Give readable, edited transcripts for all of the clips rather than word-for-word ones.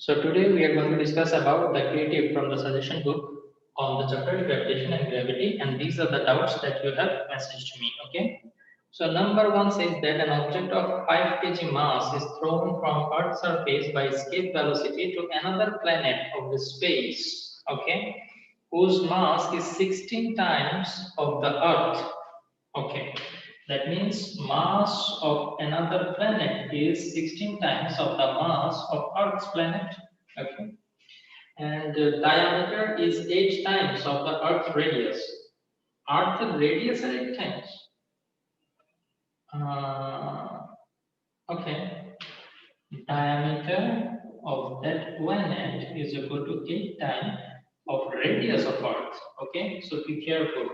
So today we are going to discuss about the creative from the suggestion book on the chapter gravitation and gravity, and these are the doubts that you have messaged me. Okay. So number one says that an object of 5 kg mass is thrown from Earth's surface by escape velocity to another planet of the space. Okay, whose mass is 16 times of the Earth. Okay, that means mass of another planet is 16 times of the mass of Earth's planet. Okay, and diameter is 8 times of the Earth radius. Earth radius is 8 times. Okay, diameter of that planet is equal to 8 times of radius of Earth. Okay, so be careful.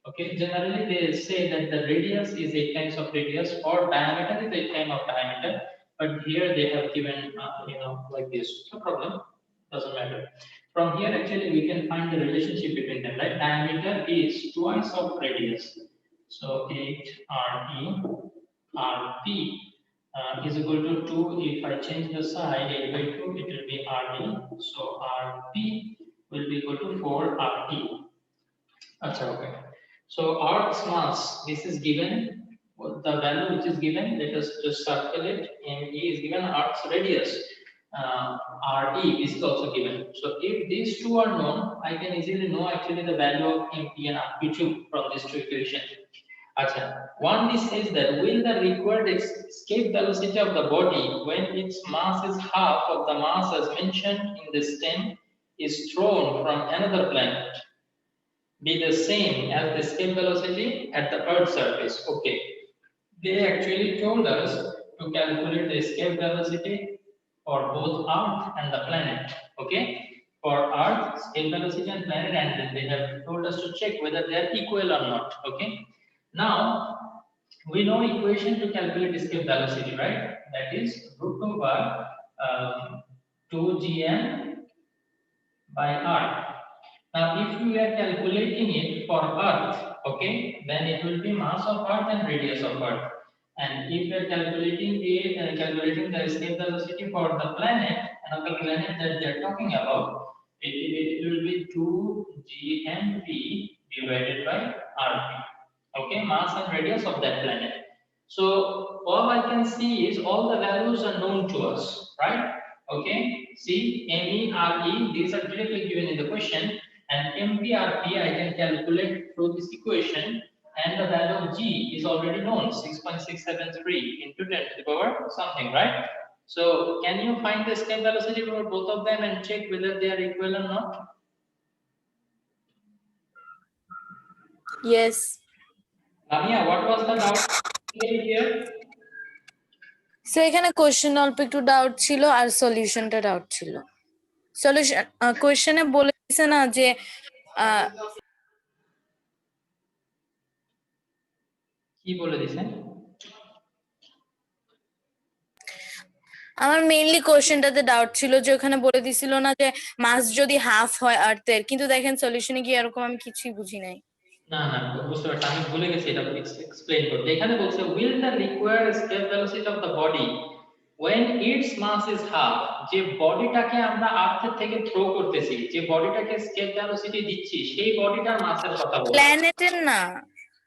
Okay, generally they say that the radius is 8 times of radius or diameter is 8 times of diameter, but here they have given like this. No problem, doesn't matter. From here actually we can find the relationship between them, right? Diameter is twice of radius, so 8 RE RP is equal to 2. If I change the side 8 by 2, it will be RD. So RP will be equal to 4 RT. Okay. So Earth's mass, this is given, the value which is given, let us just circle it. ME is given, Earth's radius. RE is also given. So if these two are known, I can easily know actually the value of MP and RP2 from these two equations. One says that will the required escape velocity of the body when its mass is half of the mass as mentioned in the stem is thrown from another planet be the same as the escape velocity at the Earth's surface? Okay, they actually told us to calculate the escape velocity for both Earth and the planet. Okay, for Earth, escape velocity and planet, and they have told us to check whether they are equal or not. Okay, now we know equation to calculate escape velocity, right? That is root over 2gm by r. Now, if we are calculating it for Earth, okay, then it will be mass of Earth and radius of Earth. And if we are calculating the escape velocity for the planet, another planet that they are talking about, it will be 2gmp divided by rp. Okay, mass and radius of that planet. So all I can see is all the values are known to us, right? Okay, see ME, RE, these are directly given in the question, and MP, RP I can calculate through this equation, and the value of G is already known, 6.673 into 10 to the power something, right? So can you find the escape velocity for both of them and check whether they are equal or not? Yes. Lamia, what was the doubt here? So এখানে question অল্প একটু doubt ছিল আর সলিউশনটা doubt ছিল। Solution কোশ্চেনে বলে দিছে না যে কি বলে দিছেন? আমার মেইনলি কোশ্চেনটাতে ডাউট ছিল যে ওখানে বলে দিছিল না যে মাস যদি হাফ হয় আর্থের, কিন্তু দেখেন সলিউশনে কি এরকম আমি কিছুই বুঝি নাই। না না বুঝতে পারছি, আমি ভুলে গেছি এটা এক্সপ্লেইন করতে। এখানে বলছে will the required escape velocity of the body when its mass is half, যে বডিটাকে আমরা আর্থের থেকে থ্রো করতেছি, যে বডিটাকে escape velocity দিচ্ছি, সেই বডিটার মাসের কথা বলছে, প্ল্যানেটের না,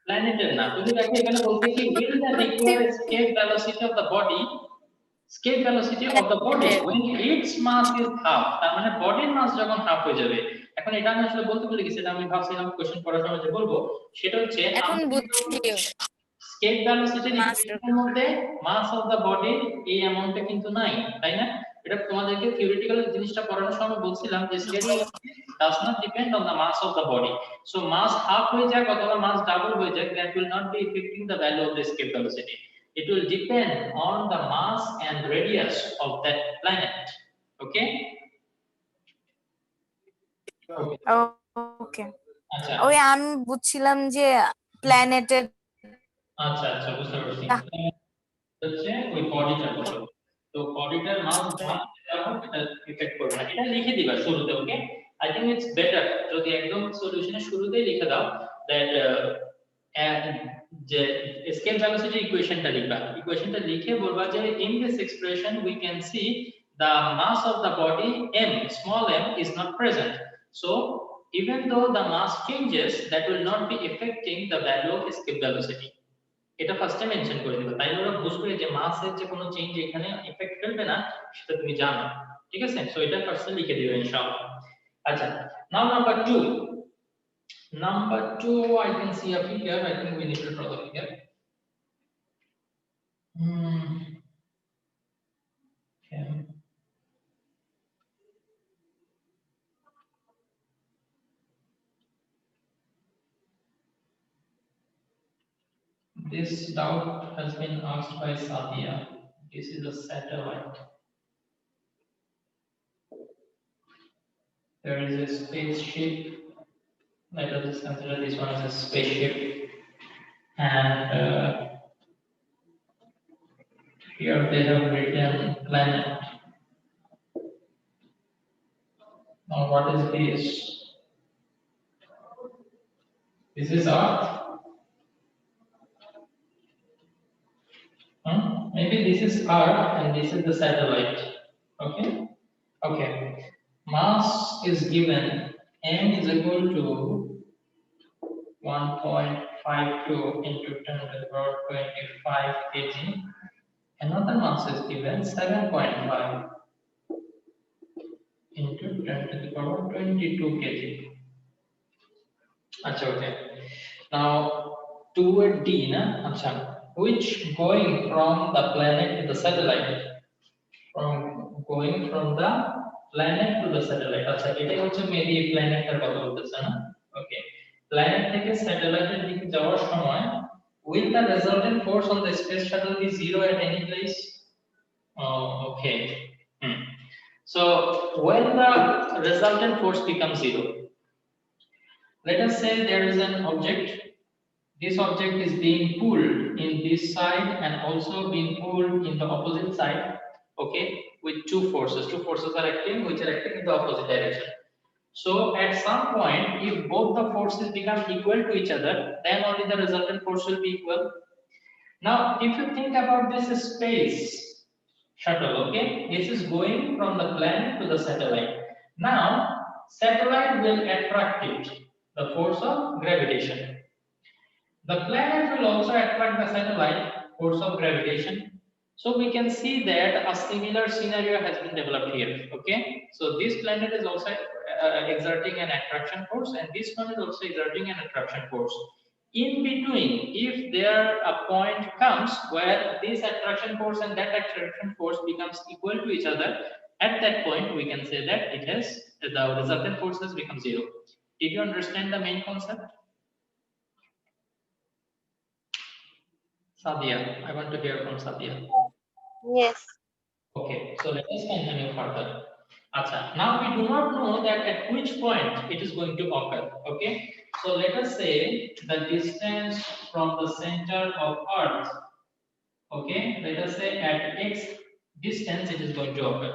প্ল্যানেটের না। তুমি দেখো এখানে বলছে কি will the required escape velocity of the body, escape velocity of the body when its mass is half, তার মানে বডির মাস যখন হাফ হয়ে যাবে। এখন এটা আমি আসলে বলতে ভুলে গেছি, এটা আমি ভাবছিলাম কোশ্চেন পড়ার সময় যে বলবো, সেটা হচ্ছে এখন বুঝছি স্কেপ ভেলোসিটির ইকুয়েশনের মধ্যে মাস অফ দা বডি এই অ্যামাউন্টটা কিন্তু নাই, তাই না? এটা তোমাদেরকে থিওরিটিক্যাল জিনিসটা পড়ানোর সময় বলছিলাম যে escape velocity does not depend on the mass of the body. So mass half হয়ে যাক অথবা mass double হয়ে যাক, that will not be affecting the value of the escape velocity. It will depend on the mass and radius of that planet. Okay? ওকে। ওই আমি বুঝছিলাম যে প্ল্যানেটের। আচ্ছা আচ্ছা, বুঝতে পারছি। হচ্ছে ওই বডিটার কথা। তো বডিটার মাস এটা ইফেক্ট করবে না, এটা লিখে দিবা শুরুতে। ওকে, আই থিংক ইটস বেটার যদি একদম সলিউশনের শুরুতেই লিখে দাও দ্যাট যে escape velocity ইকুয়েশনটা লিখবা, ইকুয়েশনটা লিখে বলবা যে in this expression we can see the mass of the body m, small m, is not present. So even though the mass changes, that will not be affecting the value of escape velocity. এটা ফার্স্টে mention করে দিবা, তাই ওরা বুঝবে যে মাসের যে কোনো চেঞ্জ এখানে এফেক্ট ফেলবে না, সেটা তুমি জানো। ঠিক আছে, সো এটা ফার্স্টে লিখে দিবে ইনশাআল্লাহ। আচ্ছা, নাও number 2. Number 2, I can see a figure. I think we need to draw the figure. Okay. This doubt has been asked by Sadia. This is a satellite. There is a spaceship. Let us just consider this one as a spaceship. And here they have written planet. Now what is this? This is Earth. Maybe this is Earth and this is the satellite. Okay. Okay. Mass is given. M is equal to 1.52 into 10 to the power 25 kg. Another mass is given 7.5 into 10 to the power 22 kg. Achha, okay. Now, toward D, na? Achha, which going from the planet to the satellite? Going from the planet to the satellite. Achha, এটা হচ্ছে maybe planet এর কথা বলতেছে না? Okay. Planet থেকে satellite এর দিকে যাওয়ার সময়, will the resultant force on the space shuttle be zero at any place? Oh, okay. So when the resultant force becomes zero, let us say there is an object. This object is being pulled in this side and also being pulled in the opposite side. Okay, with two forces. Two forces are acting, which are acting in the opposite direction. So at some point, if both the forces become equal to each other, then only the resultant force will be equal. Now, if you think about this space shuttle, okay, this is going from the planet to the satellite. Now, satellite will attract it, the force of gravitation. The planet will also attract the satellite, force of gravitation. So we can see that a similar scenario has been developed here. Okay, so this planet is also exerting an attraction force, and this one is also exerting an attraction force. In between, if there a point comes where this attraction force and that attraction force becomes equal to each other, at that point we can say that it has the resultant force has become zero. Did you understand the main concept? Sadia, I want to hear from Sadia. Yes. Okay, so let us continue further. Achha, now we do not know that at which point it is going to occur. Okay, so let us say the distance from the center of Earth. Okay, let us say at x distance it is going to occur.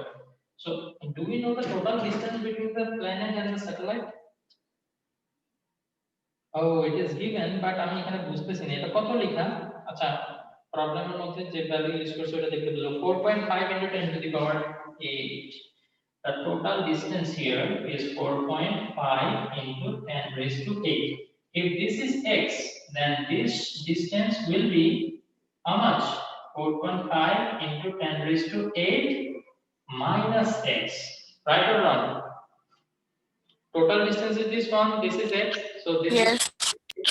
So do we know the total distance between the planet and the satellite? Oh, it is given, but আমি এখানে বুঝতেছি না এটা কত লেখা। আচ্ছা, প্রবলেমের মধ্যে যে ভ্যালু ইউজ করছে ওটা দেখতে দিল 4.5 into 10 to the power 8. The total distance here is 4.5 into 10 raised to 8. If this is x, then this distance will be how much? 4.5 into 10 raised to 8 minus x. Right or wrong? Total distance is this one, this is x, so this Yes. is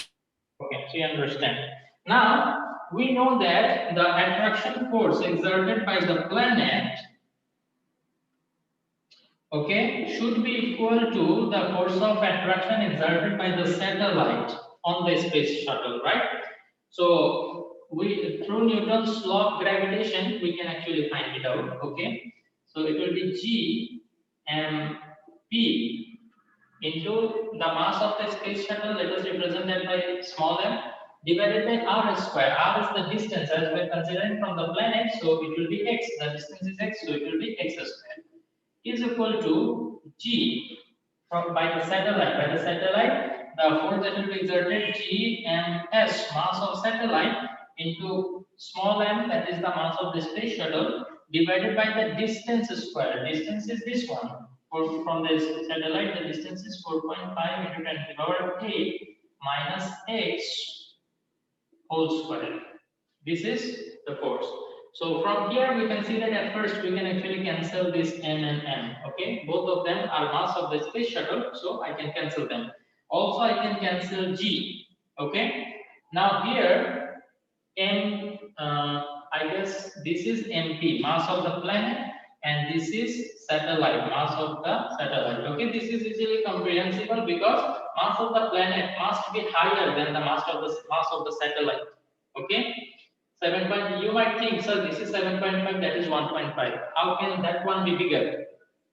okay, so you understand. Now we know that the attraction force exerted by the planet, okay, should be equal to the force of attraction exerted by the satellite on the space shuttle, right? So we, through Newton's law of gravitation, we can actually find it out. Okay, so it will be g m p into the mass of the space shuttle. Let us represent that by small m, divided by r square. R is the distance as we are considering from the planet, so it will be x. The distance is x, so it will be x square is equal to g from by the satellite. By the satellite, the force that will be exerted g m s, mass of satellite, into small m, that is the mass of the space shuttle, divided by the distance square. Distance is this one. From this satellite, the distance is 4.5 into 10 to the power 8 minus x whole square. This is the force. So from here we can see that at first we can actually cancel this m and m. Okay, both of them are mass of the space shuttle, so I can cancel them. Also I can cancel g. Okay, now here m, I guess this is mp, mass of the planet, and this is satellite, mass of the satellite. Okay, this is easily comprehensible because mass of the planet must be higher than the mass of the satellite. Okay, 7 point, you might think, sir, this is 7.5, that is 1.5. How can that one be bigger?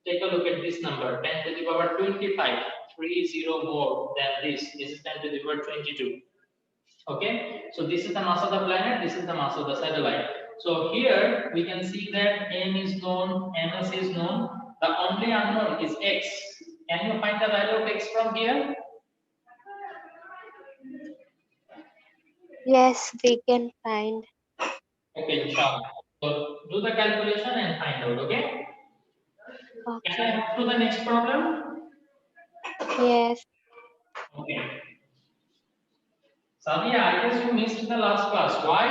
Take a look at this number, 10 to the power 25, 30 more than this. This is 10 to the power 22. Okay, so this is the mass of the planet, this is the mass of the satellite. So here we can see that m is known, ms is known, the only unknown is x. Can you find the value of x from here? Yes, we can find. Okay, inshallah. So do the calculation and find out. Okay, can I Okay. move to the next problem? Yes. Okay, Sadia, I guess you missed the last class. Why?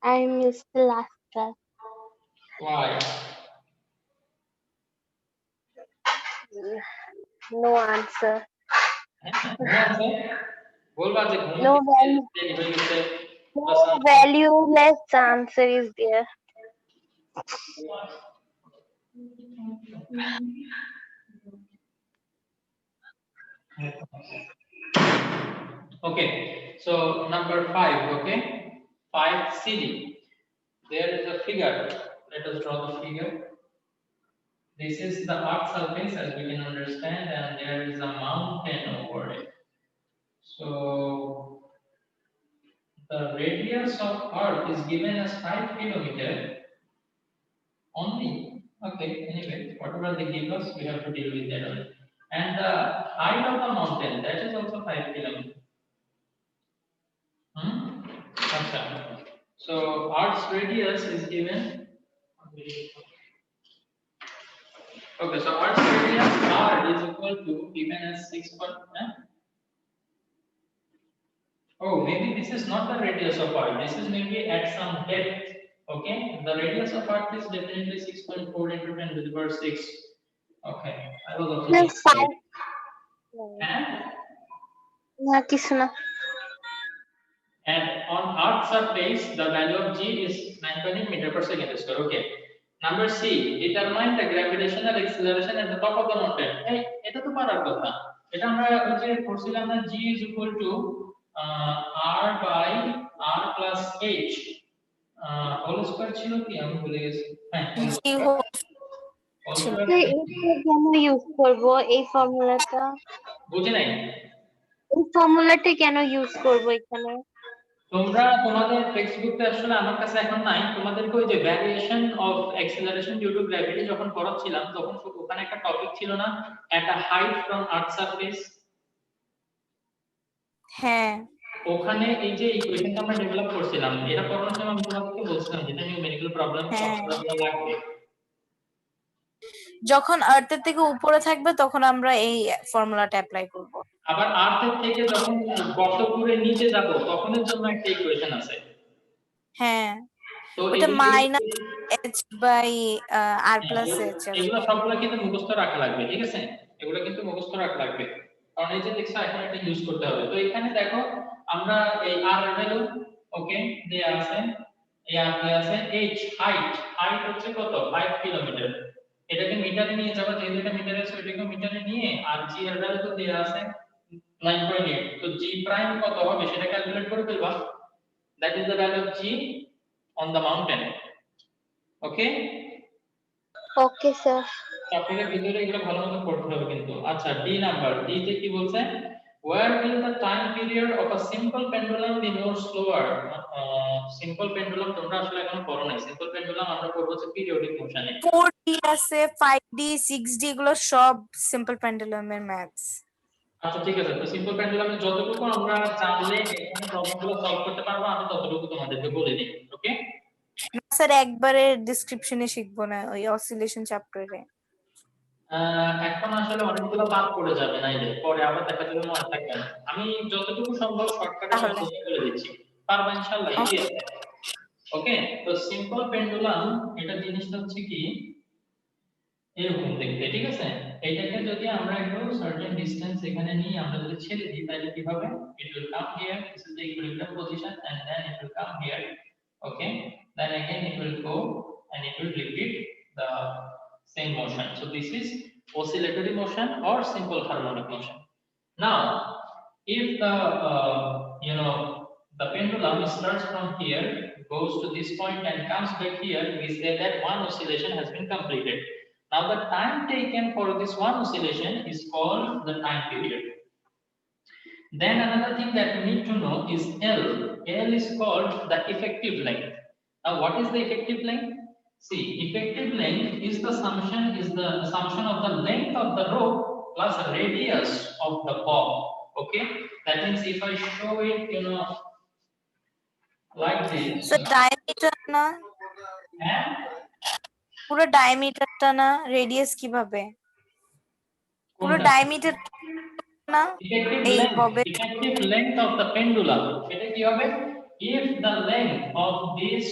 I missed the last class. Why? No answer. No answer? बोलबा जे घूम No के value. तेरी वजह से No valueless answer is there. Okay, so number 5, okay, 5 CD. There is a figure. Let us draw the figure. This is the Earth surface, as we can understand, and there is a mountain over it. So the radius of Earth is given as 5 kilometers only. Okay, anyway, whatever they give us, we have to deal with that only. And the height of the mountain, that is also 5 kilometers. Okay. So Earth's radius is given. Okay, so Earth's radius R is equal to given as 6. Oh, maybe this is not the radius of Earth. This is maybe at some depth. Okay, the radius of Earth is definitely 6.4 into 10 to the power 6. Okay, I will also Plus check. 5. And Na kisu na. And on Earth's surface, the value of g is 9.8 meter per second square. Okay. Number C, determine the gravitational acceleration at the top of the mountain. Hey, এটা তো পারার কথা। এটা আমরা ওই যে পড়ছিলাম না, g is equal to r by r plus h whole square ছিল কি, আমি ভুলে গেছি। হ্যাঁ, whole জি square। Whole square এটা কেন ইউজ করব এই ফর্মুলাটা? বুঝে নাই? এই ফর্মুলাটা কেন ইউজ করব এখানে? তোমরা তোমাদের টেক্সট বুকটা আসলে আমার কাছে এখন নাই, তোমাদেরকে ওই যে variation of acceleration due to gravity যখন পড়াচ্ছিলাম তখন ওখানে একটা টপিক ছিল না, at a height from earth surface. হ্যাঁ, ওখানে এই যে ইকুয়েশনটা আমরা ডেভেলপ করছিলাম, এটা পড়ানোর সময় আমি তোমাদেরকে বলছিলাম যেটা নিউমেরিক্যাল প্রবলেম হ্যাঁ। লাগবে। যখন আর্থের থেকে উপরে থাকবে তখন আমরা এই ফর্মুলাটা অ্যাপ্লাই করব। আবার আর্থের থেকে যখন বর্তপুরে নিচে যাব তখনের জন্য একটা ইকুয়েশন আছে। হ্যাঁ, তো ওটা minus h by r plus h। এগুলো সবগুলো কিন্তু মুখস্থ রাখা লাগবে, ঠিক আছে? এগুলো কিন্তু মুখস্থ রাখা লাগবে, কারণ এই যে দেখছো এখন এটা ইউজ করতে হবে। তো এখানে দেখো আমরা এই r ভ্যালু ওকে দেয়া আছে, এই r দেয়া আছে, h হাইট হচ্ছে কত 5 কিলোমিটার। এটাকে মিটারে নিয়ে যাবো, যেহেতু এটা মিটারে আছে এটাকে মিটারে নিয়ে, আর g এর ভ্যালু তো দেয়া আছে 9.8। তো g প্রাইম কত হবে সেটা ক্যালকুলেট করে ফেলবা। That is the value of g on the mountain. Okay okay sir. টপিকের ভিতরে এগুলো ভালো মতো পড়তে হবে কিন্তু। আচ্ছা, ডি নাম্বার, ডি তে কি বলছে, where will the time period of a simple pendulum be more slower? Simple pendulum তোমরা আসলে এখন পড়ো না, সিম্পল পেন্ডুলাম আমরা পড়বো হচ্ছে পিরিয়ডিক মোশনে। 4D আছে, 5D 6D এগুলো সব সিম্পল পেন্ডুলামের ম্যাথস। আচ্ছা ঠিক আছে, তো সিম্পল পেন্ডুলামে যতটুকু আমরা জানলে এখানে প্রবলেমগুলো সলভ করতে পারবো আমি ততটুকু তোমাদেরকে বলে দিই। ওকে, স্যার একবারে ডেসক্রিপশনে শিখবো না ওই অসিলেশন চ্যাপ্টারে। এখন আসলে অনেকগুলো বাদ পড়ে যাবে নাইলে পরে আবার দেখা যাবে মনে থাকবে না। আমি যতটুকু সম্ভব শর্টকাটে তাহলে বলে দিচ্ছি, পারবা ইনশাআল্লাহ, ইজি আছে। ওকে, তো সিম্পল পেন্ডুলাম এটা জিনিসটা হচ্ছে কি এরকম দেখতে, ঠিক আছে? এইটাকে যদি আমরা একটু সার্টেন ডিসটেন্স এখানে নিয়ে আমরা যদি ছেড়ে দিই তাহলে কি হবে? It will come here, this is the equilibrium position, and then it will come here. Okay, then again it will go and it will repeat the same motion. So this is oscillatory motion or simple harmonic motion. Now if the the pendulum starts from here, goes to this point and comes back here, we say that one oscillation has been completed. Now the time taken for this one oscillation is called the time period. Then another thing that we need to know is L. L is called the effective length. Now what is the effective length? See, effective length is the summation of the length of the rope plus radius of the bob. Okay, that means if I show it, like this. Sir diameter না, And পুরো ডায়ামিটারটা না, radius কিভাবে? পুরো diameter না এই ববে। effective length of the pendulum সেটা কি হবে? If the length of this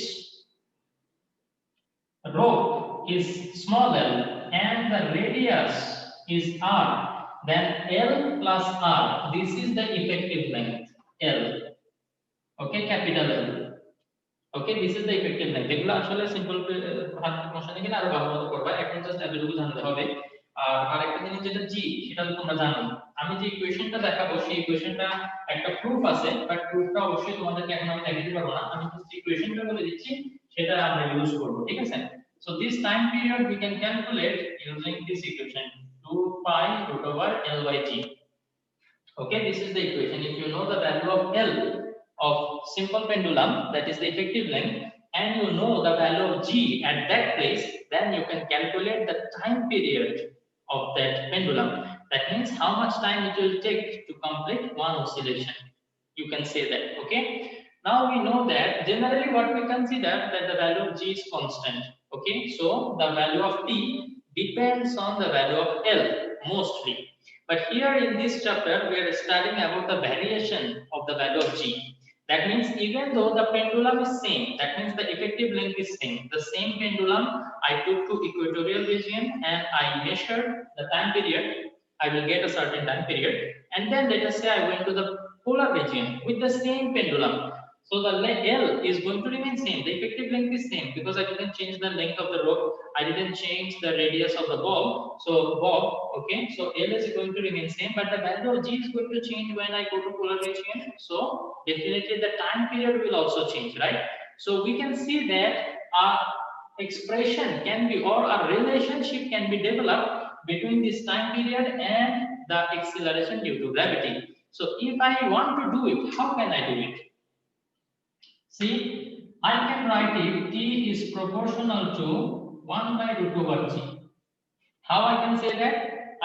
rope is small l and the radius is r, then l plus r, this is the effective length l. Okay, capital L. Okay, this is the effective length. এগুলো আসলে simple মোশনে গেলে আরো ভালো মতো করবা, এখন just এতটুকু জানতে হবে। আর আরেকটা জিনিস যেটা জি, সেটা তো তোমরা জানো। আমি যে ইকুয়েশনটা দেখাবো সেই ইকুয়েশনটা একটা প্রুফ আছে, বাট প্রুফটা অবশ্যই তোমাদেরকে এখন আমি দেখাতে পারবো না। আমি জাস্ট ইকুয়েশনটা বলে দিচ্ছি, সেটা আমরা ইউজ করব, ঠিক আছে? So this time period we can calculate using this equation 2 pi root over L by G. Okay, this is the equation. If you know the value of L of simple pendulum, that is the effective length, and you know the value of G at that place, then you can calculate the time period of that pendulum. That means how much time it will take to complete one oscillation. You can say that. Okay, now we know that generally what we consider that the value of G is constant. Okay, so the value of T depends on the value of L mostly. But here in this chapter, we are studying about the variation of the value of G. That means even though the pendulum is same, that means the effective length is same. The same pendulum I took to equatorial region and I measured the time period, I will get a certain time period. And then let us say I went to the polar region with the same pendulum. So the L is going to remain same. The effective length is same because I didn't change the length of the rope. I didn't change the radius of the bob. So bob, okay. So L is going to remain same, but the value of G is going to change when I go to polar region. So definitely the time period will also change, right? So we can see that our expression can be, or a relationship can be developed between this time period and the acceleration due to gravity. So if I want to do it, how can I do it? See, I can write it T is proportional to 1 by root over G. How I can say that?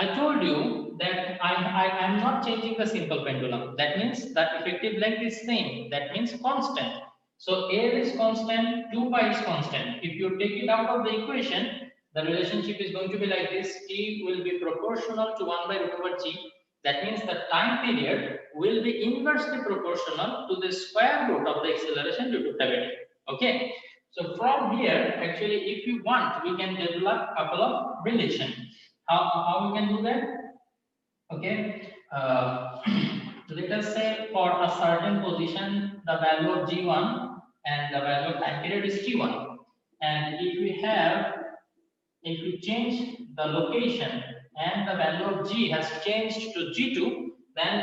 I told you that I am not changing the simple pendulum. That means that effective length is same. That means constant. So L is constant, 2 pi is constant. If you take it out of the equation, the relationship is going to be like this. T will be proportional to 1 by root over G. That means the time period will be inversely proportional to the square root of the acceleration due to gravity. Okay. So from here, actually, if you want, we can develop a couple of relation. How we can do that? Okay. Let us say for a certain position, the value of G1 and the value of time period is T1. And if we change the location and the value of G has changed to G2, then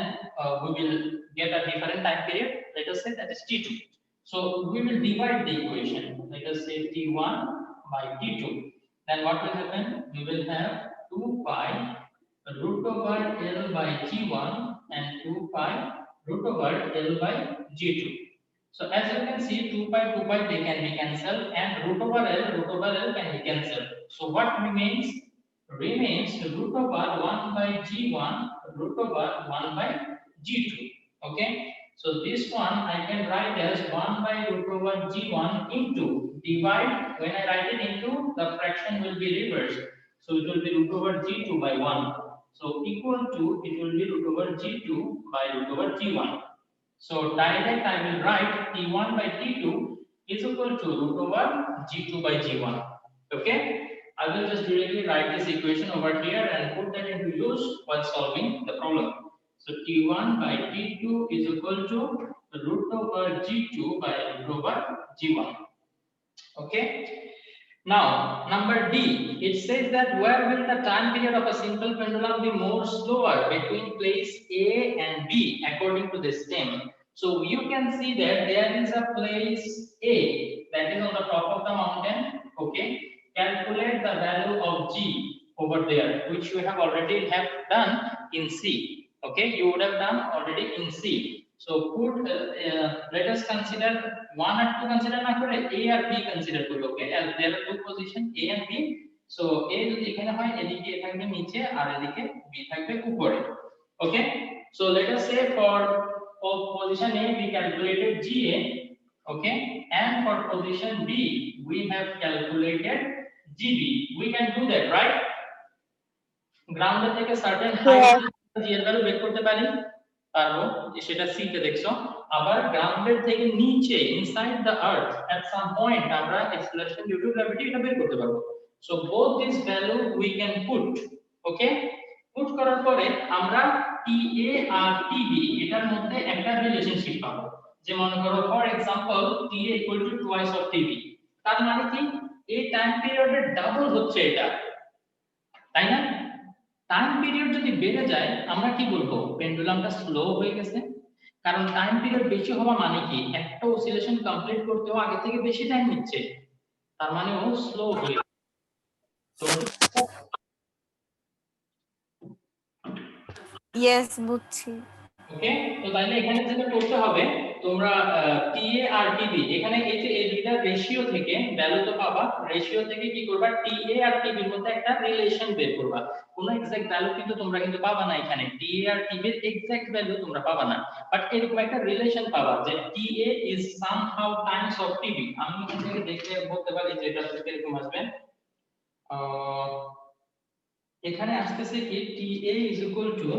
we will get a different time period. Let us say that is T2. So we will divide the equation. Let us say T1 by T2. Then what will happen? We will have 2 pi root over L by G1 and 2 pi root over L by G2. So as you can see, 2 pi they can be cancelled, and root over L can be cancelled. So what remains? Remains root over 1 by G1 root over 1 by G2. Okay. So this one I can write as 1 by root over G1 into divide, when I write it into, the fraction will be reversed. So it will be root over g2 by 1. So equal to, it will be root over g2 by root over g1. So direct I will write t1 by t2 is equal to root over g2 by g1. Okay, I will just directly write this equation over here and put that into use while solving the problem. So t1 by t2 is equal to root over g2 by root over g1. Okay. Now, number D, it says that where will the time period of a simple pendulum be more slower between place A and B according to the stem. So you can see that there is a place A that is on the top of the mountain. Okay, calculate the value of G over there, which you have already done in C. Okay, you would have done already in C. So put let us consider one or two consider na kore A or B consider kori. Okay, as there are two positions A and B. So A jodi ekhane hoy edike A thakbe niche ar edike B thakbe upore. Okay, so let us say for position A we calculated GA. Okay, and for position B we have calculated GB. We can do that, right? Ground থেকে certain height G এর value বের করতে পারি পারবো, সেটা C তে দেখছো। আবার গ্রাউন্ডের থেকে নিচে inside the earth at some point আমরা অ্যাক্সেলারেশন ডিউ টু গ্র্যাভিটি এটা বের করতে পারবো। So both this value we can put. Okay, put করার পরে আমরা TA আর TB এটার মধ্যে একটা রিলেশনশিপ পাবো। যে মনে করো for example TA equal to twice of TB, তার মানে কি এই টাইম পিরিয়ডের ডাবল হচ্ছে এটা, তাই না? টাইম পিরিয়ড যদি বেড়ে যায় আমরা কি বলবো পেন্ডুলামটা স্লো হয়ে গেছে, কারণ টাইম পিরিয়ড বেশি হওয়া মানে কি একটা অসিলেশন কমপ্লিট করতেও আগে থেকে বেশি টাইম নিচ্ছে, তার মানে ও স্লো হয়ে গেছে। ইয়েস বুঝছি। ওকে, তো তাহলে এখানে যেটা করতে হবে তোমরা TA আর TB এখানে এই যে এই দুইটা রেশিও থেকে ভ্যালু তো পাবা, রেশিও থেকে কি করবা TA আর TB এর মধ্যে একটা রিলেশন বের করবা। কোনো এক্সাক্ট ভ্যালু কিন্তু তোমরা কিন্তু পাবা না এখানে, TA আর TB এর এক্সাক্ট ভ্যালু তোমরা পাবা না, বাট এরকম একটা রিলেশন পাবা যে TA is somehow Times of TB। আমি এখান থেকে দেখে বলতে পারি যে এটা থেকে এরকম আসবে, এখানে আসতেছে কি TA ইজ ইকুয়াল টু,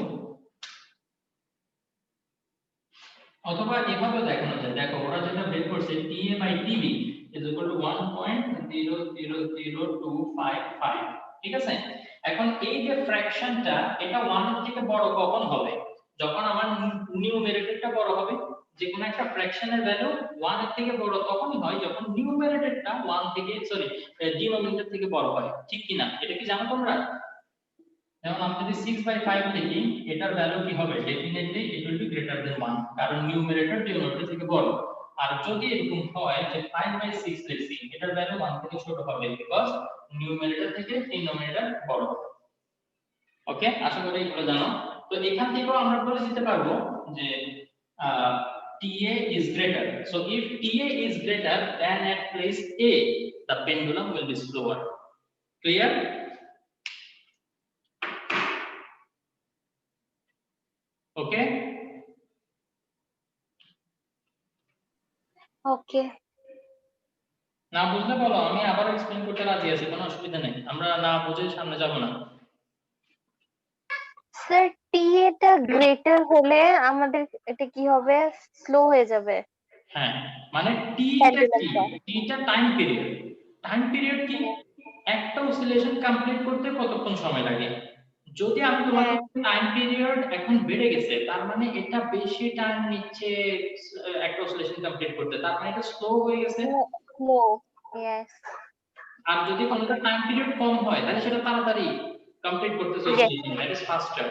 অথবা এভাবে দেখানো যায়, দেখো ওরা যেটা বের করছে TA by TB is equal to 1.000255, ঠিক আছে। এখন এই যে ফ্র্যাকশনটা এটা 1 এর থেকে বড় কখন হবে, যখন আমার নিউমারেটরটা বড় হবে। যে কোনো একটা ফ্র্যাকশনের ভ্যালু 1 এর থেকে বড় তখনই হয় যখন নিউমারেটরটা 1 থেকে ডিনোমিনেটর থেকে বড় হয়, ঠিক কি না? এটা কি জানো তোমরা? যেমন আমি যদি 6/5 লিখি এটার ভ্যালু কি হবে, definitely it will be greater than 1, কারণ নিউমারেটর ডিনোমিনেটর থেকে বড়। আর যদি এরকম হয় যে 5/6 লিখছি এটার ভ্যালু 1 থেকে ছোট হবে, বিকজ নিউমারেটর থেকে ডিনোমিনেটর বড়। ওকে, আশা করি এগুলো জানো। তো এখান থেকেও আমরা বলে দিতে পারবো যে TA is greater, so if TA is greater than at place A the pendulum will be slower. Clear? ওকে ওকে, না বুঝলে বলো, আমি আবার এক্সপ্লেইন করতে রাজি আছি, কোনো অসুবিধা নেই, আমরা না বুঝে সামনে যাব না। স্যার TA টা গ্রেটার হলে আমাদের এটা কি হবে, স্লো হয়ে যাবে। হ্যাঁ, মানে টি টা টাইম পিরিয়ড, টাইম পিরিয়ড কি একটা অসিলেশন কমপ্লিট করতে কতক্ষণ সময় লাগে। যদি আমি তোমাকে টাইম পিরিয়ড এখন বেড়ে গেছে তার মানে এটা বেশি টাইম নিচ্ছে একটা অসিলেশন কমপ্লিট করতে, তার মানে এটা স্লো হয়ে গেছে। Slow, yes. আর যদি কোনটা টাইম পিরিয়ড কম হয় তাহলে সেটা তাড়াতাড়ি কমপ্লিট করতেছে অসিলেশন, দ্যাট ইজ ফাস্টার।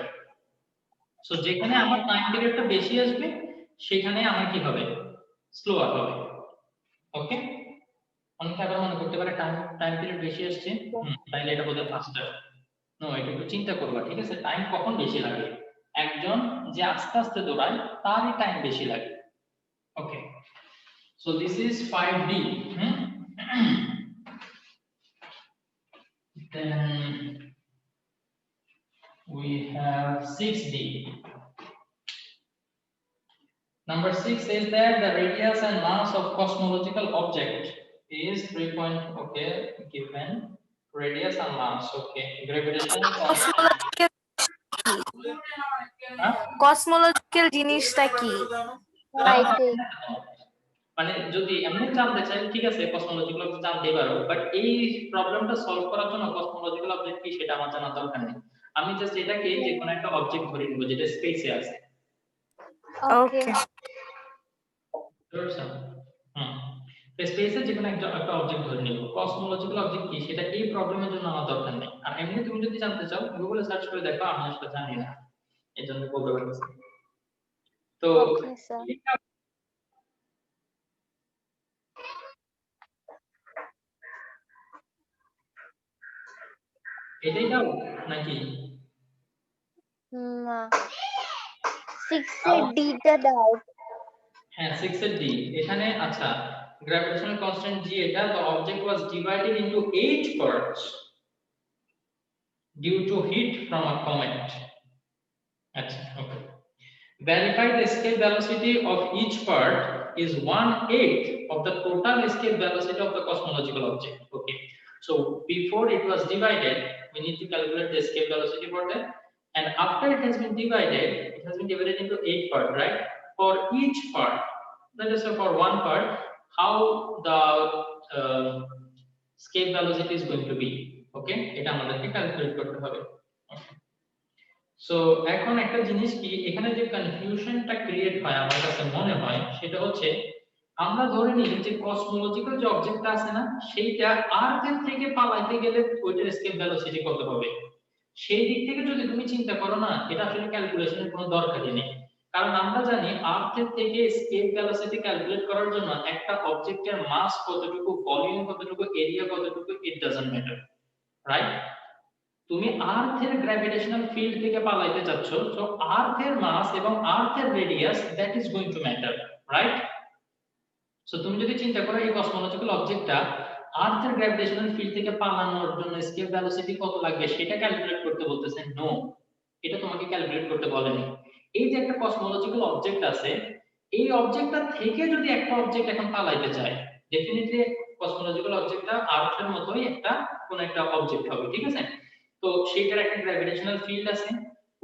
সো যেখানে আমার টাইম পিরিয়ডটা বেশি আসবে সেখানে আমার কি হবে, স্লোয়ার হবে। ওকে, অনেকে আবার মনে করতে পারে টাইম পিরিয়ড বেশি আসছে তাহলে এটা বোধহয় ফাস্টার। নো, এটা একটু চিন্তা করবা, ঠিক আছে? টাইম কখন বেশি লাগে, একজন যে আস্তে আস্তে দৌড়ায় তারই টাইম বেশি লাগে। Okay, so this is 5D। then we have 6D. Number 6 says that the radius and mass of cosmological object is 3 point, okay, given radius and mass, okay, gravitational constant, cosmological জিনিসটা কি? Lighting. মানে যদি এমনি জানতে চাই ঠিক আছে cosmological object জানতেই পারো, বাট এই প্রবলেমটা সলভ করার জন্য কসমোলজিক্যাল অবজেক্ট কি সেটা আমার জানা দরকার নেই। আমি জাস্ট এটাকে যে কোনো একটা অবজেক্ট ধরে নিব যেটা স্পেসে আছে। ওকে। বুঝছো? স্পেসে যে কোনো একটা অবজেক্ট ধরে নিব। কসমোলজিক্যাল অবজেক্ট কি সেটা এই প্রবলেমের জন্য আমার দরকার নেই। আর এমনি তুমি যদি জানতে চাও গুগলে সার্চ করে দেখো, আমি আসলে জানি না এজন্য বলতে পারতেছি। তো ওকে স্যার। এটাই দাও নাকি? না, 6 এর ডিটা দাও। হ্যাঁ 6 এর ডি এখানে আচ্ছা gravitational constant g এটা the object was divided into 8 parts due to heat from a comet. আচ্ছা ওকে, verify the escape velocity of each part is 1/8 of the total escape velocity of the cosmological object. Okay, so before it was divided we need to calculate the escape velocity for that, and after it has been divided into 8 parts, right? For each part, let us say for one part how the escape velocity is going to be, okay, এটা আমাদেরকে calculate করতে হবে। So এখন একটা জিনিস কি এখানে যে কনফিউশনটা ক্রিয়েট হয় আমার কাছে মনে হয় সেটা হচ্ছে আমরা ধরে নিই যে কসমোলজিক্যাল যে অবজেক্টটা আছে না সেইটা আর্থের থেকে পালাইতে গেলে ওইটার এসকেপ ভেলোসিটি কত হবে, সেই দিক থেকে যদি তুমি চিন্তা করো না এটা আসলে ক্যালকুলেশনের কোনো দরকারই নেই। কারণ আমরা জানি আর্থের থেকে এসকেপ ভেলোসিটি ক্যালকুলেট করার জন্য একটা অবজেক্টের মাস কতটুকু, ভলিউম কতটুকু, এরিয়া কতটুকু, ইট ডাজন্ট ম্যাটার, রাইট? তুমি আর্থের গ্র্যাভিটেশনাল ফিল্ড থেকে পালাইতে যাচ্ছ, সো আর্থের মাস এবং আর্থের radius that is going to matter, right? So তুমি যদি চিন্তা করো এই কসমোলজিক্যাল অবজেক্টটা আর্থের গ্র্যাভিটেশনাল ফিল্ড থেকে পালানোর জন্য এসকেপ ভেলোসিটি কত লাগবে সেটা ক্যালকুলেট করতে বলতেছে, নো, এটা তোমাকে ক্যালকুলেট করতে বলেনি। এই যে একটা কসমোলজিক্যাল অবজেক্ট আছে, এই অবজেক্টটা থেকে যদি একটা অবজেক্ট এখন পালাইতে চায়, ডেফিনেটলি কসমোলজিক্যাল অবজেক্টটা আর্থের মতোই একটা কোন একটা অবজেক্ট হবে, ঠিক আছে? তো সেইটার একটা গ্র্যাভিটেশনাল ফিল্ড আছে,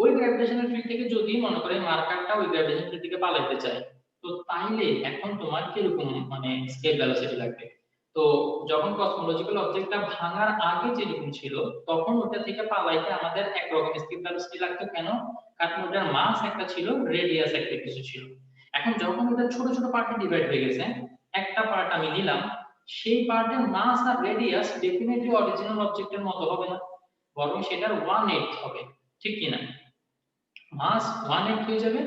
ওই গ্র্যাভিটেশনাল ফিল্ড থেকে যদি মনে করে মার্কারটা ওই গ্র্যাভিটেশনাল ফিল্ড থেকে পালাইতে চায়, তো তাইলে এখন তোমার কিরকম মানে স্কেপ ভেলোসিটি লাগবে। তো যখন কসমোলজিক্যাল অবজেক্টটা ভাঙার আগে যেরকম ছিল তখন ওটা থেকে পালাইতে আমাদের একরকম স্কেপ ভেলোসিটি লাগতো, কেন? কারণ ওটার মাস একটা ছিল, রেডিয়াস একটা কিছু ছিল। এখন যখন ওটা ছোট ছোট পার্টে ডিভাইড হয়ে গেছে, একটা পার্ট আমি নিলাম, সেই পার্টের মাস আর রেডিয়াস ডেফিনেটলি অরিজিনাল অবজেক্টের মতো হবে না, বরং সেটার 1/8 হবে, ঠিক কি না? মাস 1/8 হয়ে যাবে,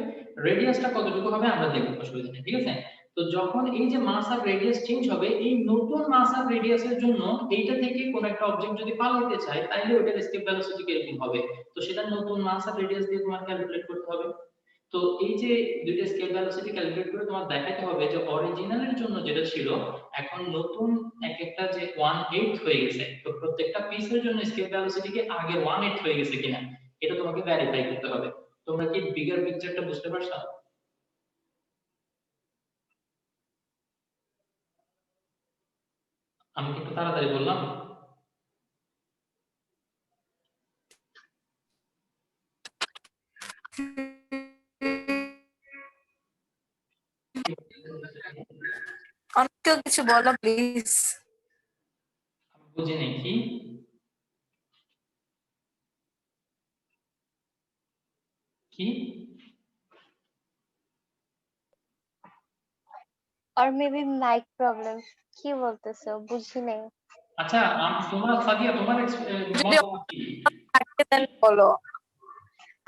রেডিয়াসটা কতটুকু হবে আমরা দেখব, অসুবিধা নেই, ঠিক আছে? তো যখন এই যে মাস আর রেডিয়াস চেঞ্জ হবে, এই নতুন মাস আর রেডিয়াসের জন্য এইটা থেকে কোন একটা অবজেক্ট যদি পালাতে চায় তাহলে ওটার এসকেপ ভেলোসিটি কিরকম হবে, তো সেটা নতুন মাস আর রেডিয়াস দিয়ে তোমার ক্যালকুলেট করতে হবে। তো এই যে দুইটা স্কেল ভেলোসিটি ক্যালকুলেট করে তোমার দেখাতে হবে যে অরিজিনালের জন্য যেটা ছিল এখন নতুন এক একটা যে 1/8 হয়ে গেছে, তো প্রত্যেকটা পিসের জন্য স্কেল ভেলোসিটি কি আগে 1/8 হয়ে গেছে কিনা এটা তোমাকে ভেরিফাই করতে হবে। তোমরা কি বিগার পিকচারটা বুঝতে পারছো? আমি কি একটু তাড়াতাড়ি বললাম? অনেকেও কিছু বলো প্লিজ। বুঝিনি কি কি আর মেবি মাইক প্রবলেম, কি বলতেছো বুঝি নাই। আচ্ছা তোমরা সাদিয়া তোমার যদি মত কি? থাকে দেন বলো।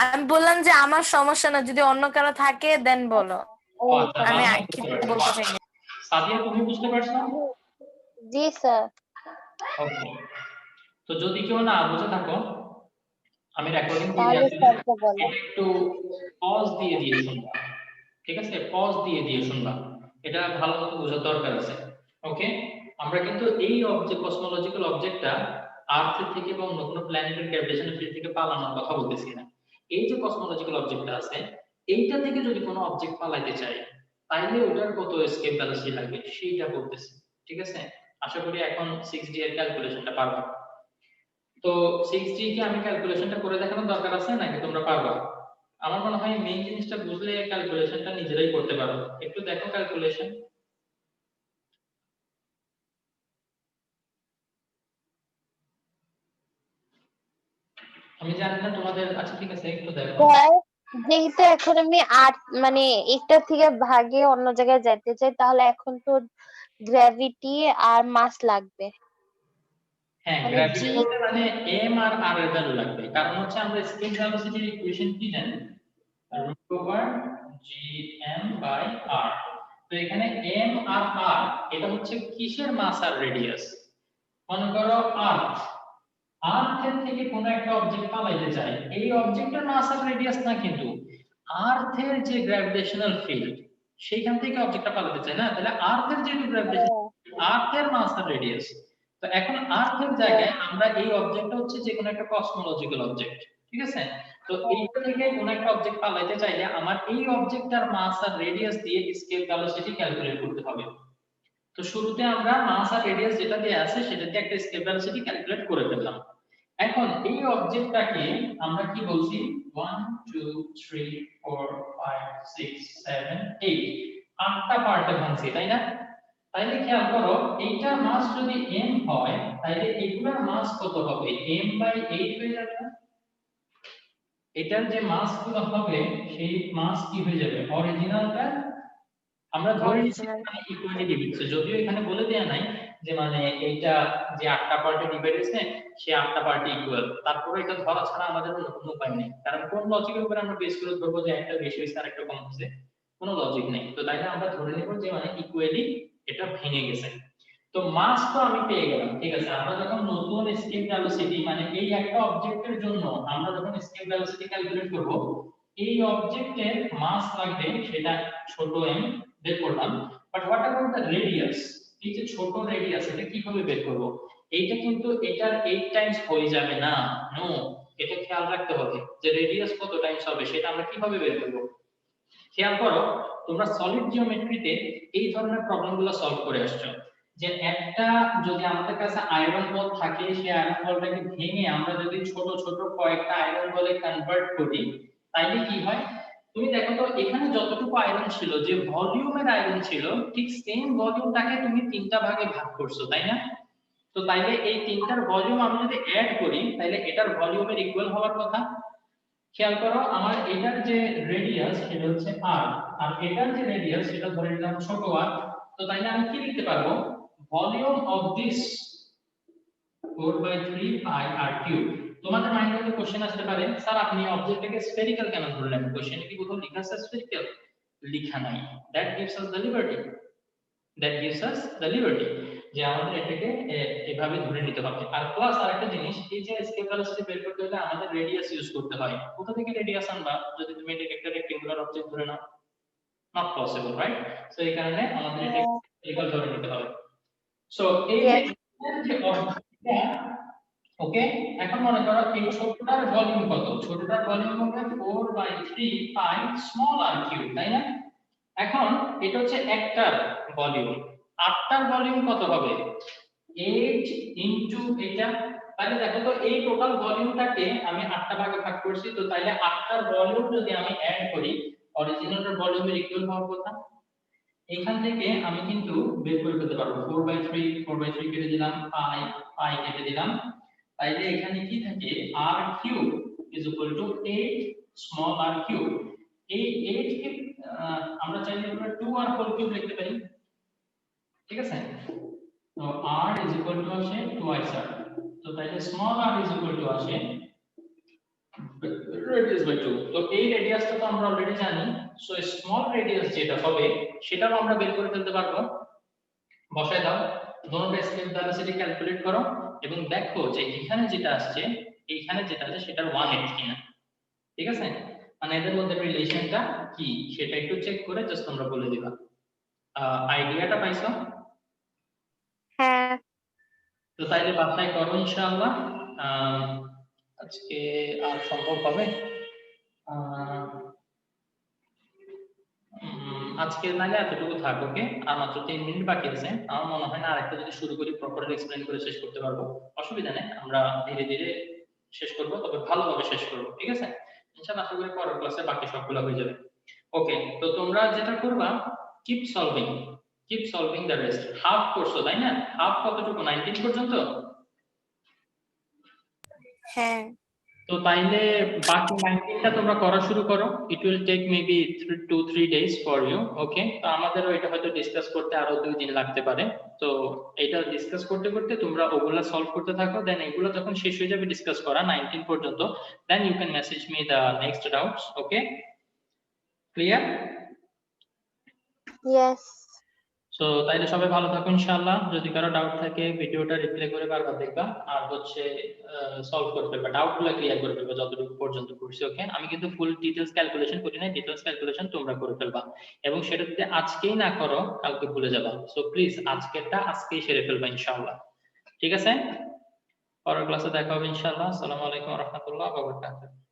আমি বললাম যে আমার সমস্যা না, যদি অন্য কারো থাকে দেন বলো, ও আচ্ছা, আমি তাহলে কিছু বুঝতে বলতে পারছি। চাই না। সাদিয়া তুমি বুঝতে পারছো? জি স্যার। ওকে, তো যদি কেউ না বুঝে থাকো আমি রেকর্ডিং দিয়ে তাহলে যাচ্ছি, স্যারকে বলো। এটা একটু পজ দিয়ে দিয়ে শুনবা, ঠিক আছে? পজ দিয়ে দিয়ে শুনবা, এটা ভালো মতো বোঝার দরকার আছে। ওকে, আমরা কিন্তু এই অবজেক্ট কসমোলজিক্যাল অবজেক্টটা আর্থ থেকে বা অন্য কোনো প্ল্যানেটের গ্র্যাভিটেশনাল ফিল্ড থেকে পালানোর কথা বলতেছি না। এই যে কসমোলজিক্যাল অবজেক্টটা আছে এইটা থেকে যদি কোনো অবজেক্ট পালাইতে চায় তাইলে ওটার কত এসকেপ ভেলোসিটি লাগবে সেইটা বলতেছি, ঠিক আছে? আশা করি এখন 6D এর ক্যালকুলেশনটা পারবা। তো 6D কি আমি ক্যালকুলেশনটা করে দেখানোর দরকার আছে নাকি তোমরা পারবা? আমার মনে হয় মেইন জিনিসটা বুঝলে ক্যালকুলেশনটা নিজেরাই করতে পারো। একটু দেখো ক্যালকুলেশন। আমি জানি না তোমাদের, আচ্ছা ঠিক আছে একটু দেখো। স্যার, যেহেতু এখন আমি 8 মানে একটা থেকে ভাগে অন্য জায়গায় যাইতে চাই, তাহলে এখন তো গ্র্যাভিটি আর মাস লাগবে। হ্যাঁ, মানে গ্র্যাভিটি জি বলতে মানে m আর r এর ভ্যালু লাগবে, কারণ হচ্ছে আমরা স্কেল ভেলোসিটির ইকুয়েশন কি জানি, √gm/r। তো এখানে m আর r এটা হচ্ছে কিসের মাস আর রেডিয়াস। মনে করো আর্থ, আর্থের থেকে কোনো একটা অবজেক্ট পালাইতে চাই, এই অবজেক্টের মাস আর রেডিয়াস না, কিন্তু আর্থের যে গ্র্যাভিটেশনাল ফিল্ড সেইখান থেকে অবজেক্টটা পালাতে চাই না, তাহলে আর্থের যেহেতু গ্র্যাভিটেশন, আর্থের মাস আর রেডিয়াস। তো এখন আর্থের জায়গায় আমরা এই অবজেক্টটা হচ্ছে যে কোনো একটা কসমোলজিক্যাল অবজেক্ট, ঠিক আছে। তো এইটা থেকে কোনো একটা অবজেক্ট পালাইতে চাইলে আমার এই অবজেক্টটার মাস আর রেডিয়াস দিয়ে স্কেল ভেলোসিটি ক্যালকুলেট করতে হবে। তো শুরুতে আমরা মাস আর রেডিয়াস যেটা দিয়ে আছে সেটা দিয়ে একটা স্কেল ভেলোসিটি ক্যালকুলেট করে ফেললাম। এখন এই অবজেক্টটাকে আমরা কি বলছি, 1 2 3 4 5 6 7 8 আটটা পার্টে ভাঙছি, তাই না? তাইলে খেয়াল করো এইটার মাস যদি m হয় তাইলে এগুলোর মাস কত হবে, m/8 হয়ে যাবে না? এটার যে মাস গুলো হবে সেই মাস কি হয়ে যাবে, অরিজিনালটা আমরা ধরে নিচ্ছি মানে ইকুয়ালি ডিভিডেড, যদিও এখানে বলে দেয়া নাই যে মানে এইটা যে 8টা পার্টে ডিভাইড হয়েছে সে 8টা পার্টে ইকুয়াল, তারপরে এটা ধরা ছাড়া আমাদের কোনো উপায় নেই, কারণ কোন লজিকের উপর আমরা বেস করে ধরবো যে একটা বেশি হয়েছে আর একটা কম হয়েছে, কোনো লজিক নেই। তো তাইলে আমরা ধরে নেব যে মানে ইকুয়ালি এটা ভেঙে গেছে। তো মাস তো আমি পেয়ে গেলাম, ঠিক আছে। আমরা যখন নতুন স্কেল ভেলোসিটি মানে এই একটা অবজেক্টের জন্য আমরা যখন স্কেল ভেলোসিটি ক্যালকুলেট করব, এই অবজেক্টের মাস লাগবে সেটা ছোট m বের করলাম, but what about the radius, এই যে ছোট রেডিয়াস এটা কিভাবে বের করব? এইটা কিন্তু এটার 8 টাইমস হয়ে যাবে না, নো, এটা খেয়াল রাখতে হবে যে রেডিয়াস কত টাইমস হবে সেটা আমরা কিভাবে বের করব। খেয়াল করো তোমরা সলিড জিওমেট্রিতে এই ধরনের প্রবলেমগুলো সলভ করে আসছো, যে একটা যদি আমাদের কাছে আয়রন বল থাকে সেই আয়রন বলটাকে ভেঙে আমরা যদি ছোট ছোট কয়েকটা আয়রন বলে কনভার্ট করি তাইলে কি হয়, তুমি দেখো তো এখানে যতটুকু আয়রন ছিল, যে ভলিউমের আয়রন ছিল, ঠিক সেম ভলিউমটাকে তুমি তিনটা ভাগে ভাগ করছো, তাই না? তো তাইলে এই তিনটার ভলিউম আমি যদি অ্যাড করি তাইলে এটার ভলিউমের ইকুয়াল হওয়ার কথা। খেয়াল করো আমার এটার যে রেডিয়াস সেটা হচ্ছে r, আর এটার যে রেডিয়াস সেটা ধরে নিলাম ছোট r। তো তাইলে আমি কি লিখতে পারবো, volume of this 4/3 pi r3। তোমাদের মাইন্ডে একটা কোশ্চেন আসতে পারে, স্যার আপনি অবজেক্টটাকে স্ফেরিক্যাল কেন ধরলেন, কোশ্চেনে কি কোথাও লেখা আছে স্ফেরিক্যাল? লেখা নাই, that gives us the liberty, যে আমাদের এটাকে এভাবে ধরে নিতে হবে। আর প্লাস আরেকটা জিনিস, এই যে স্কেল ভেলোসিটি বের করতে হলে আমাদের রেডিয়াস ইউজ করতে হয়, কোথা থেকে রেডিয়াস আনবা যদি তুমি এটাকে একটা রেক্টেঙ্গুলার অবজেক্ট ধরে নাও, নট পসিবল, রাইট? সো এই কারণে আমাদের এটা স্ফেরিক্যাল ধরে নিতে হবে। সো এই যে অবজেক্টটা, ওকে, এখন মনে করো এই ছোটটার ভলিউম কত, ছোটটার ভলিউম হবে 4/3 পাই স্মল r কিউব, তাই না? এখন এটা হচ্ছে একটার ভলিউম, আটটার ভলিউম কত হবে, 8 ইনটু এটা। তাহলে দেখো তো এই টোটাল ভলিউমটাকে আমি 8টা ভাগে ভাগ করছি, তো তাহলে 8টার ভলিউম যদি আমি অ্যাড করি অরিজিনালটার ভলিউমের ইকুয়াল হওয়ার কথা। এখান থেকে আমি কিন্তু বের করে ফেলতে পারবো 4/3 কেটে দিলাম, পাই পাই কেটে দিলাম, তাইলে এখানে কি থাকে, r cube is equal two 8 small r cube. এই 8 কে আমরা চাইলে আমরা 2r হোল কিউব লিখতে পারি, ঠিক আছে। তো r ইজ ইকুয়াল টু আসে 2r, তো তাইলে small r is equal two আসে রেডিয়াস বাই 2। তো এই রেডিয়াসটা তো আমরা অলরেডি জানি, সো স্মল রেডিয়াস যেটা হবে সেটাও আমরা বের করে ফেলতে পারবো। বসায় দাও, দোনোটা স্কেল ভেলোসিটি ক্যালকুলেট করো এবং দেখো যে এখানে যেটা আসছে এইখানে যেটা আছে সেটার 1/8 কিনা, ঠিক আছে। মানে এদের মধ্যে রিলেশনটা কি সেটা একটু চেক করে জাস্ট তোমরা বলে দিবা। আইডিয়াটা পাইছো? হ্যাঁ। তো তাইলে বাসায় করো ইনশাআল্লাহ। আজকে আর সম্ভব হবে? আজকে নালে এতটুকু থাক, ওকে? আর মাত্র 3 মিনিট বাকি আছে। আমার মনে হয় না আরেকটা যদি শুরু করি প্রপারলি এক্সপ্লেইন করে শেষ করতে পারবো। অসুবিধা নেই, আমরা ধীরে ধীরে শেষ করব, তবে ভালোভাবে শেষ করব, ঠিক আছে? ইনশাআল্লাহ আশা করি পরের ক্লাসে বাকি সবগুলো হয়ে যাবে। ওকে, তো তোমরা যেটা করবা, keep solving the rest. Half করছো তাই না? হাফ কতটুকু? 19 পর্যন্ত। হ্যাঁ তো তাইলে বাকি 19টা তোমরা করা শুরু করো। It will take maybe 2-3 days for you, okay? তো আমাদেরও এটা হয়তো ডিসকাস করতে আরো 2 দিন লাগতে পারে। তো এটা ডিসকাস করতে করতে তোমরা ওগুলা সলভ করতে থাকো, দেন এগুলো যখন শেষ হয়ে যাবে ডিসকাস করা 19 পর্যন্ত, then you can message me the next doubts, okay? Clear? Yes. So তাইলে সবাই ভালো থাকো ইনশাআল্লাহ। যদি কারো ডাউট থাকে ভিডিওটা রিপ্লে করে বারবার দেখবা, আর হচ্ছে সলভ করে ফেলবা, ডাউটগুলো ক্লিয়ার করে ফেলবা যতটুকু পর্যন্ত করছি, ওকে? আমি কিন্তু ফুল ডিটেইলস ক্যালকুলেশন করি না, ডিটেইলস ক্যালকুলেশন তোমরা করে ফেলবা, এবং সেটা যদি আজকেই না করো কালকে ভুলে যাবা। সো প্লিজ আজকেরটা আজকেই সেরে ফেলবা ইনশাআল্লাহ, ঠিক আছে? পরের ক্লাসে দেখা হবে ইনশাআল্লাহ। আসসালামু আলাইকুম ওয়া রাহমাতুল্লাহি ওয়া বারাকাতুহু।